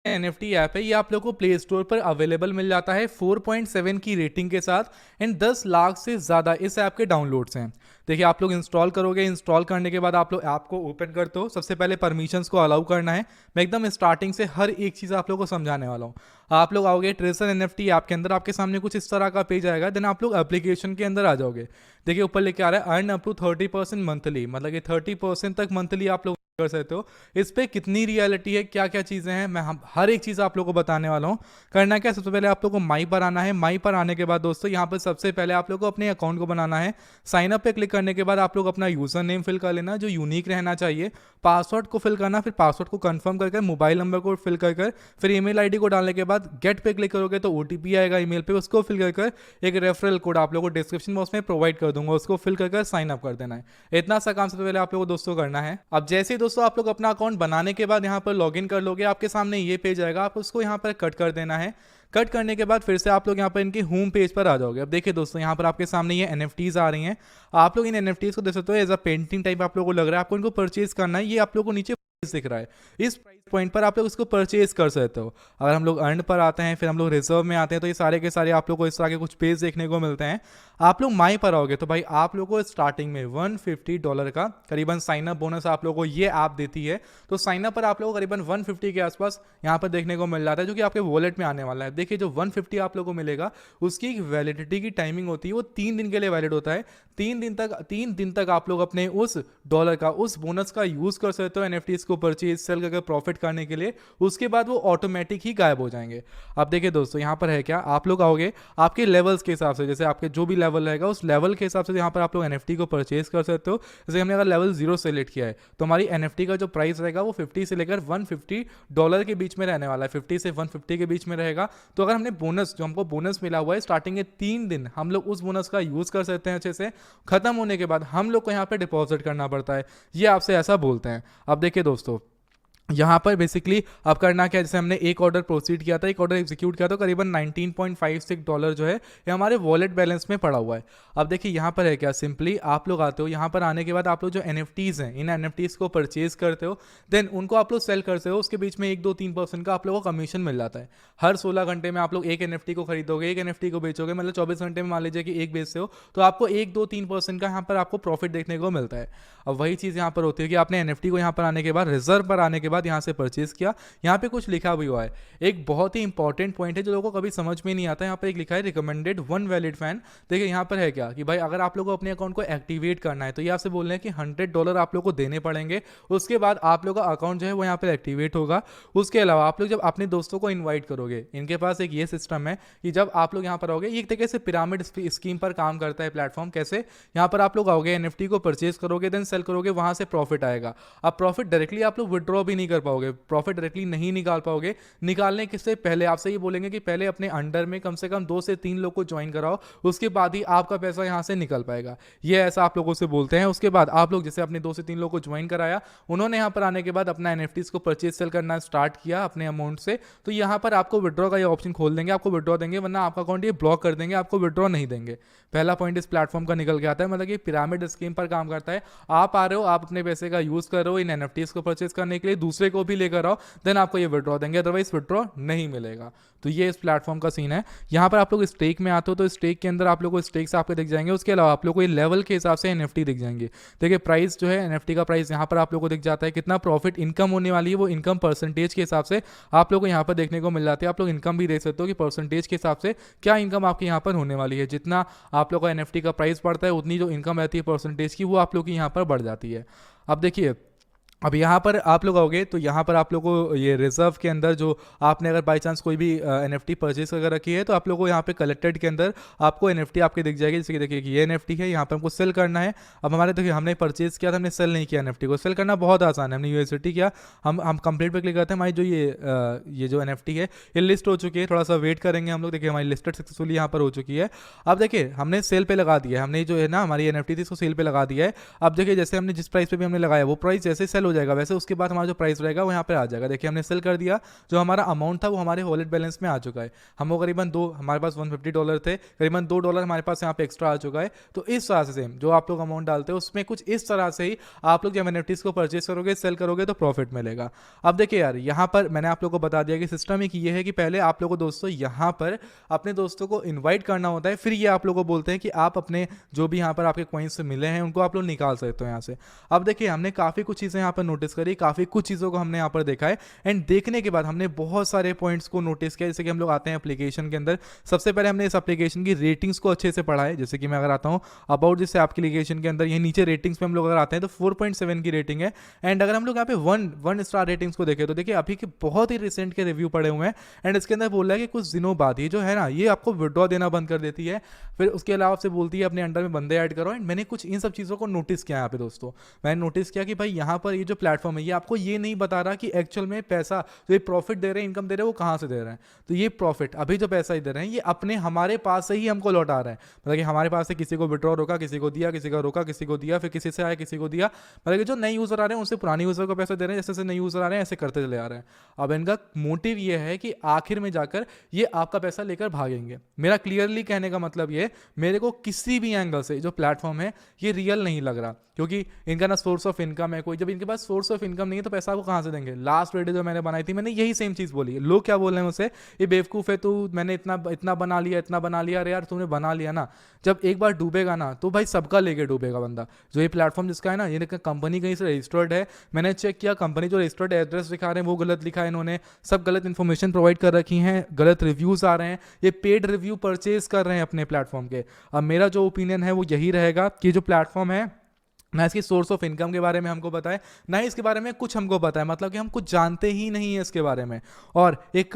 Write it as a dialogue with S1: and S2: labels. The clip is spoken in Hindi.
S1: एनएफटी ऐप है, ये आप लोग को प्ले स्टोर पर अवेलेबल मिल जाता है 4.7 की रेटिंग के साथ एंड 10 लाख से ज़्यादा इस ऐप के डाउनलोड्स हैं। देखिए आप लोग इंस्टॉल करोगे, इंस्टॉल करने के बाद आप लोग ऐप को ओपन करते हो, सबसे पहले परमिशंस को अलाउ करना है। मैं एकदम स्टार्टिंग से हर एक चीज़ आप लोग को समझाने वाला हूँ। आप लोग आओगे ट्रेजर एनएफटी ऐप के अंदर, आपके सामने कुछ इस तरह का पेज आएगा। देन आप लोग एप्लीकेशन के अंदर आ जाओगे। देखिए ऊपर लेके आ रहा है अर्न अप टू 30% मंथली, मतलब कि 30% तक मंथली आप लोग कर सकते हो। इस पे कितनी रियलिटी है, क्या क्या चीज़ें हैं, मैं हम हर एक चीज़ आप लोगों को बताने वाला हूँ। करना क्या, सबसे पहले आप लोग को माई पर आना है। माई पर आने के बाद दोस्तों यहाँ पर सबसे पहले आप लोग को अपने अकाउंट को बनाना है। साइन अप पे क्लिक करने के बाद आप लोग अपना यूजर नेम फिल कर लेना जो यूनिक रहना चाहिए। पासवर्ड को फिल करना, फिर पासवर्ड को कंफर्म कर मोबाइल नंबर को फिल कर फिर ईमेल आईडी को डालने के बाद गेट पे क्लिक करोगे तो ओटीपी आएगा ईमेल पे, उसको फिल कर एक रेफरल कोड आप लोगों को डिस्क्रिप्शन बॉक्स में प्रोवाइड कर दूंगा, उसको फिल कर साइन अप कर देना है। इतना सा काम सबसे पहले आप लोगों को दोस्तों करना है। अब जैसे ही दोस्तों आप लोग अपना अकाउंट बनाने के बाद यहाँ पर लॉगिन कर लोगे, आपके सामने ये पेज आएगा, आप उसको यहाँ पर कट कर देना है। कट करने के बाद फिर से आप लोग यहाँ पर इनके होम पेज पर आ जाओगे। अब देखिए दोस्तों यहाँ पर आपके सामने ये एनएफटीज आ रही हैं। आप लोग इन एनएफटीज को देख सकते हो, एज अ पेंटिंग टाइप आप लोगों को लग रहा है, आपको इनको परचेज करना है। ये आप लोग को नीचे दिख रहा है, इस प्राइस पॉइंट पर आप लोग इसको परचेज कर सकते हो। अगर हम लोग अर्न पर आते हैं, फिर हम लोग रिजर्व में आते हैं, तो ये सारे के सारे आप लोग को इस तरह के कुछ पेज देखने को मिलते हैं। आप लोग माई पर आओगे तो भाई आप लोग को स्टार्टिंग में $150 का करीबन साइनअप बोनस आप लोग को ये ऐप देती है। तो साइनअप पर आप लोगों को करीबन 150 के आसपास यहाँ पर देखने को मिल जाता है, जो कि आपके वॉलेट में आने वाला है। देखिए जो 150 आप लोग को मिलेगा उसकी वैलिडिटी की टाइमिंग होती है, वो 3 दिन के लिए वैलिड होता है। 3 दिन तक आप लोग अपने उस डॉलर का, उस बोनस का यूज कर सकते हो एनएफटीज को परचेज सेल करके प्रॉफिट करने के लिए। उसके बाद वो ऑटोमेटिक ही गायब हो जाएंगे। अब देखिए दोस्तों यहाँ पर है क्या, आप लोग आओगे आपके लेवल्स के हिसाब से, जैसे आपके जो भी लेवल रहेगा उस लेवल के हिसाब से यहाँ पर आप लोग एनएफटी को परचेज कर सकते हो। जैसे हमने अगर लेवल 0 सेलेक्ट किया है तो हमारी एनएफटी का जो प्राइस रहेगा वो 50 से लेकर $150 के बीच में रहने वाला है, 50 से 150 के बीच में रहेगा। तो अगर हमने बोनस, जो हमको बोनस मिला हुआ है स्टार्टिंग के 3 दिन, हम लोग उस बोनस का यूज कर सकते हैं अच्छे से। खत्म होने के बाद हम लोग को यहाँ पे डिपॉजिट करना पड़ता है, ये आपसे ऐसा बोलते हैं। अब देखिए दोस्तों यहाँ पर बेसिकली अब करना क्या, जैसे हमने एक ऑर्डर प्रोसीड किया था, एक ऑर्डर एग्जीक्यूट किया तो करीबन $19.56 जो है ये हमारे वॉलेट बैलेंस में पड़ा हुआ है। अब देखिए यहाँ पर है क्या, सिंपली आप लोग आते हो, यहाँ पर आने के बाद आप लोग जो एनएफटीज हैं इन एनएफटीज को परचेज करते हो, देन उनको आप लोग सेल करते हो। उसके बीच में 1-2-3% का आप लोगों को कमीशन मिल जाता है। हर 16 घंटे में आप लोग एक एनएफटी को खरीदोगे, एक एनएफटी को बेचोगे, मतलब 24 घंटे में मान लीजिए कि एक बेचते हो तो आपको 1-2-3% का यहाँ पर आपको प्रॉफिट देखने को मिलता है। अब वही चीज़ यहाँ पर होती है कि आपने एनएफटी को यहाँ पर आने के बाद, रिजर्व पर आने के बाद यहाँ से परचेज किया, यहाँ पे कुछ लिखा भी हुआ है। एक बहुत ही इंपॉर्टेंट पॉइंट है जो लोगों को कभी समझ में नहीं आता है। यहाँ पर एक लिखा है रिकमेंडेड 1 वैलिड फैन। देखिए यहाँ पर है क्या कि भाई अगर आप लोगों को अपने अकाउंट को एक्टिवेट करना है तो ये आपसे बोल रहे हैं कि $100 आप लोग को देने पड़ेंगे। उसके बाद आप लोग का अकाउंट जो है वो यहाँ पर एक्टिवेट होगा। उसके अलावा आप लोग जब अपने दोस्तों को इन्वाइट करोगे, इनके पास एक ये सिस्टम है कि जब आप लोग यहाँ पर आओगे, ये एक तरीके से पिरामिड स्कीम पर काम करता है प्लेटफॉर्म। कैसे, यहाँ पर आप लोग आओगे, एनएफटी को परचेज करोगे, देन सेल करोगे, वहां से प्रॉफिट आएगा। अब प्रॉफिट डायरेक्टली आप लोग विड्रॉ भी नहीं कर पाओगे, प्रॉफिट डायरेक्टली नहीं निकाल पाओगे। निकालने से पहले आपसे ये बोलेंगे कि पहले अपने अंडर में कम से कम 2 से 3 लोग को ज्वाइन कराओ, उसके बाद ही आपका पैसा यहाँ से निकल पाएगा। ये ऐसा आप लोगों से बोलते हैं। उसके बाद आप लोग जैसे अपने 2 से 3 लोग को ज्वाइन कराया, उन्होंने यहाँ पर आने के बाद अपना एनएफटीज को परचेज सेल करना स्टार्ट किया अपने अमाउंट से, तो यहाँ पर आपको विड्रॉ का ये ऑप्शन खोल देंगे, आपको विड्रॉ देंगे, वरना आपका अकाउंट ये ब्लॉक कर देंगे, आपको विड्रॉ नहीं देंगे। पहला पॉइंट इस प्लेटफॉर्म का निकल के आता है, मतलब कि पिरामिड स्कीम पर काम करता है। आप आ रहे हो, आप अपने पैसे का यूज कर रहे हो इन एनएफटीज को परचेज करने के लिए, दूसरे को भी लेकर आओ, देन आपको ये विड्रॉ देंगे, अदरवाइज विड्रॉ नहीं मिलेगा। तो ये इस प्लेटफॉर्म का सीन है। यहाँ पर आप लोग स्टेक में आते हो तो स्टेक के अंदर आप लोग को स्टेक्स आपके दिख जाएंगे। उसके अलावा आप लोग को ये लेवल के हिसाब से एनएफटी दिख जाएंगे। देखिए प्राइस जो है एनएफटी का प्राइस यहाँ पर आप लोग को दिख जाता है, कितना प्रॉफिट इनकम होने वाली है वो इनकम परसेंटेज के हिसाब से आप लोग को यहाँ पर देखने को मिल जाती है। आप लोग इनकम भी देख सकते हो कि परसेंटेज के हिसाब से क्या इनकम आपके यहाँ पर होने वाली है। जितना आप लोग का एनएफटी का प्राइस बढ़ता है उतनी जो इनकम रहती है परसेंटेज की, वो आप लोग की यहाँ पर बढ़ जाती है। अब देखिए अब यहाँ पर आप लोग आओगे तो यहाँ पर आप लोग को ये रिजर्व के अंदर जो आपने अगर बाई चांस कोई भी एनएफटी परचेज करके रखी है तो आप लोगों को यहाँ पे कलेक्टेड के अंदर आपको एनएफटी आपके दिख जाएगी। जैसे कि देखिए कि ये एनएफटी है, यहाँ पर हमको सेल करना है। अब हमारे देखिए हमने परचेज किया था, हमने सेल नहीं किया एनएफटी को। सेल करना बहुत आसान है, हमने यूएसडी किया, हम कंप्लीट पे क्लिक करते हैं, हमारी जो ये जो एनएफटी है ये लिस्ट हो चुकी है। थोड़ा सा वेट करेंगे हम लोग, देखिए हमारी लिस्टेड सक्सेसफुली यहाँ पर हो चुकी है। अब देखिए हमने सेल पे लगा दिया है, हमने जो है ना हमारी एनएफटी थी इसको सेल पे लगा दिया है। अब देखिए जैसे हमने जिस प्राइस पे भी हमने लगाया वो प्राइस जैसे सेल हो जाएगा वैसे उसके बाद हमारा जो प्राइस रहेगा वो यहाँ पर आ जाएगा। देखिए हमने सेल कर दिया, जो हमारा अमाउंट था वो हमारे वॉलेट बैलेंस में आ चुका है। हम वो करीबन हमारे पास $150 थे, करीबन $2 हमारे पास यहाँ पे एक्स्ट्रा आ चुका है। तो इस तरह से सेम जो आप लोग अमाउंट डालते हो उसमें कुछ इस तरह से ही आप लोग जब एनएफटीज को परचेस करोगे, सेल करोगे तो प्रॉफिट मिलेगा। अब देखिए यार, यहाँ पर मैंने आप लोगों को बता दिया कि सिस्टम एक ये है कि पहले आप लोगों को दोस्तों यहाँ पर अपने दोस्तों को इन्वाइट करना होता है, फिर ये आप लोगों को बोलते हैं कि आप अपने जो भी यहाँ पर आपके कॉइन्स मिले हैं उनको आप लोग निकाल सकते हो यहाँ से। अब देखिए हमने काफ़ी कुछ चीज़ें यहाँ पर नोटिस करी, काफ़ी कुछ चीज़ों को हमने यहाँ पर देखा है, एंड देखने के बाद हमने बहुत सारे पॉइंट्स को नोटिस किया। जैसे कि हम लोग आते हैं एप्लीकेशन के अंदर, सबसे पहले हमने इस एप्लीकेशन की रेटिंग्स को अच्छे से पढ़ा है। जैसे कि मैं अगर आता हूँ अबाउट दिस एप्लीकेशन के अंदर, ये नीचे रेटिंग्स पे हम लोग अगर आते हैं तो 4.7 की रेटिंग है। एंड अगर हम लोग यहाँ पे वन स्टार रेटिंग्स को देखें तो देखिए अभी के बहुत ही रिसेंट के रिव्यू पड़े हुए हैं, एंड इसके अंदर बोल रहा है कि कुछ दिनों बाद ये जो है ना ये आपको विड्रॉ देना बंद कर देती है, फिर उसके अलावा आपसे बोलती है अपने अंडर में बंदे ऐड करो। एंड मैंने कुछ इन सब चीज़ों को नोटिस किया यहाँ पे दोस्तों। मैंने नोटिस किया कि भाई यहाँ पर ये जो प्लेटफॉर्म है ये आपको ये नहीं बता रहा कि एक्चुअल में पैसा जो ये प्रॉफिट दे रहे हैं, इनकम दे रहे हैं, वो कहाँ से दे रहे हैं। तो ये प्रॉफिट अभी जो पैसा दे रहे हैं ये अपने हमारे पास से ही हमको लौटा रहे हैं। मतलब कि हमारे पास से किसी को विड्रॉ रोका, किसी को दिया, किसी का रोका, किसी को दिया, फिर किसी से आया, किसी को दिया। मतलब कि जो नए यूजर आ रहे हैं उनसे पुराने यूजर को पैसा दे रहे हैं, जैसे जैसे नए यूजर आ रहे हैं ऐसे करते चले आ रहे हैं। अब इनका मोटिव ये है कि आखिर में जाकर ये आपका पैसा लेकर भागेंगे। मेरा क्लियरली कहने का मतलब ये, मेरे को किसी भी एंगल से जो प्लेटफॉर्म है ये रियल नहीं लग रहा, क्योंकि इनका ना सोर्स ऑफ इनकम है कोई। जब इनके पास सोर्स ऑफ इनकम नहीं है तो पैसा आपको कहाँ से देंगे। लास्ट वीडियो जो मैंने बनाई थी मैंने यही सेम चीज़ बोली है। लोग क्या बोल रहे हैं मुझसे, ये बेवकूफ़ है तू, मैंने इतना इतना बना लिया, इतना बना लिया। अरे यार तुमने बना लिया ना, जब एक बार डूबेगा ना तो भाई सबका लेके डूबेगा बंदा। जो ये प्लेटफॉर्म जिसका है ना, ये कंपनी कहीं से रजिस्टर्ड है, मैंने चेक किया कंपनी जो रजिस्टर्ड एड्रेस दिखा रहे हैं वो गलत लिखा है इन्होंने, सब गलत इन्फॉर्मेशन प्रोवाइड कर रखी हैं, गलत रिव्यूज़ आ रहे हैं, ये पेड रिव्यू परचेज कर रहे हैं अपने प्लेटफॉर्म के। अब मेरा जो ओपिनियन है वो यही रहेगा कि जो प्लेटफॉर्म है ना इसकी सोर्स ऑफ इनकम के बारे में हमको पता है, ना ही इसके बारे में कुछ हमको पता है, मतलब कि हम कुछ जानते ही नहीं है इसके बारे में। और एक